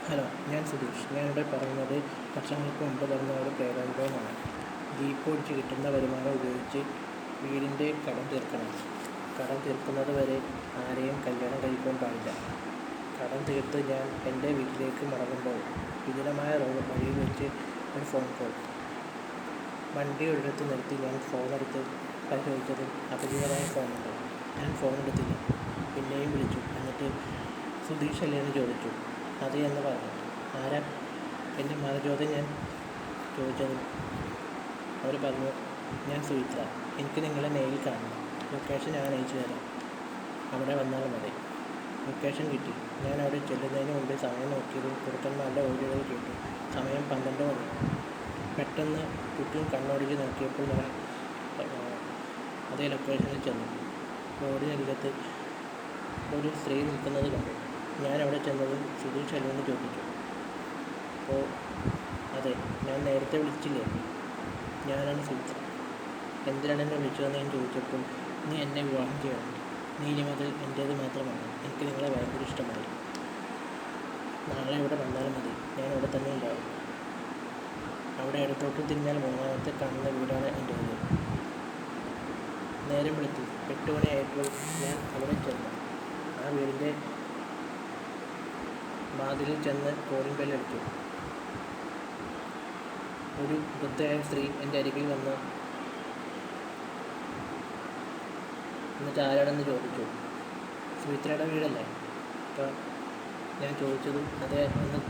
Hello, ഞാൻ സുധീഷ്. ഞാനിവിടെ പറയുന്നത് വർഷങ്ങൾക്ക് മുമ്പ് നടന്ന ഒരു പ്രേതാനുഭവമാണ്. ജീപ്പ് ഓടിച്ച് കിട്ടുന്ന വരുമാനം ഉപയോഗിച്ച് വീടിൻ്റെ കടം തീർക്കണം. കടം തീർക്കുന്നത് വരെ ആരെയും കല്യാണം കഴിക്കാൻ പാടില്ല. കടം തീർത്ത് ഞാൻ എൻ്റെ വീട്ടിലേക്ക് മടങ്ങുമ്പോൾ വിജനമായ വഴിയിൽ വെച്ച് ഒരു ഫോൺ കോൾ. വണ്ടി ഒരിടത്ത് നിർത്തി ഞാൻ ഫോണെടുത്ത് പരിശോധിച്ചതിൽ അപരിചിതമായ ഫോണുണ്ട്. ഞാൻ ഫോൺ എടുത്തില്ല. പിന്നെയും വിളിച്ചു. എന്നിട്ട് സുധീഷ് അല്ലേ എന്ന് ചോദിച്ചു. അതെ എന്ന് പറഞ്ഞു. ആരാ? എൻ്റെ മറുചോദ്യം ഞാൻ ചോദിച്ചതും അവർ പറഞ്ഞു, ഞാൻ സുമിത്ര. എനിക്ക് നിങ്ങളെ നേരിൽ കാണണം. ലൊക്കേഷൻ ഞാൻ അയച്ചു തരാം. അവിടെ വന്നാൽ മതി. ലൊക്കേഷൻ കിട്ടി. ഞാൻ അവിടെ ചെല്ലുന്നതിന് മുമ്പ് സമയം നോക്കിയതും കുറുക്കന്മാരുടെ ഓടികൾ കേട്ടു. സമയം 12 മണി. പെട്ടെന്ന് ചുറ്റും കണ്ണോടിച്ച് നോക്കിയപ്പോൾ ഞാൻ അതേ ലൊക്കേഷനിൽ ചെന്നു. റോഡിനരികത്ത് ഒരു സ്ത്രീ നിൽക്കുന്നത് കണ്ടു. ഞാൻ അവിടെ ചെന്നതും സുധീഷ് അല്ലേ എന്ന് ചോദിച്ചു. അപ്പോൾ അതെ, ഞാൻ നേരത്തെ വിളിച്ചില്ലേ, ഞാനാണ് സുമിത്ര. എന്തിനാണ് എന്നെ വിളിച്ചതെന്ന് ഞാൻ ചോദിച്ചപ്പോൾ, നീ എന്നെ വിവാഹം ചെയ്യണം. നീ ഇനി മുതൽ എൻ്റേത് മാത്രമാണ്. എനിക്ക് നിങ്ങളെ ഭയങ്കര ഇഷ്ടമായി. നാളെ ഇവിടെ വന്നാൽ മതി. ഞാൻ ഇവിടെ തന്നെ ഉണ്ടാവും. അവിടെ ഇടത്തോട്ട് തിരിഞ്ഞാൽ മൂന്നാമത്തെ കാണുന്ന വീടാണ് എൻ്റെ വീട്. നേരം വിളിച്ചു 8 മണിയായപ്പോൾ ഞാൻ അവിടെ ചെന്നു. ആ വീടിൻ്റെ വാതിലിൽ ചെന്ന് കോളിംഗ് ബെല്ലടിച്ചു. ഒരു വൃദ്ധയായ സ്ത്രീ എൻ്റെ അരികിൽ വന്ന് എന്നിട്ട് ആരാണെന്ന് ചോദിച്ചു. സുമിത്രയുടെ വീടല്ലേ? അപ്പോൾ ഞാൻ ചോദിച്ചതും അതേ എന്ന്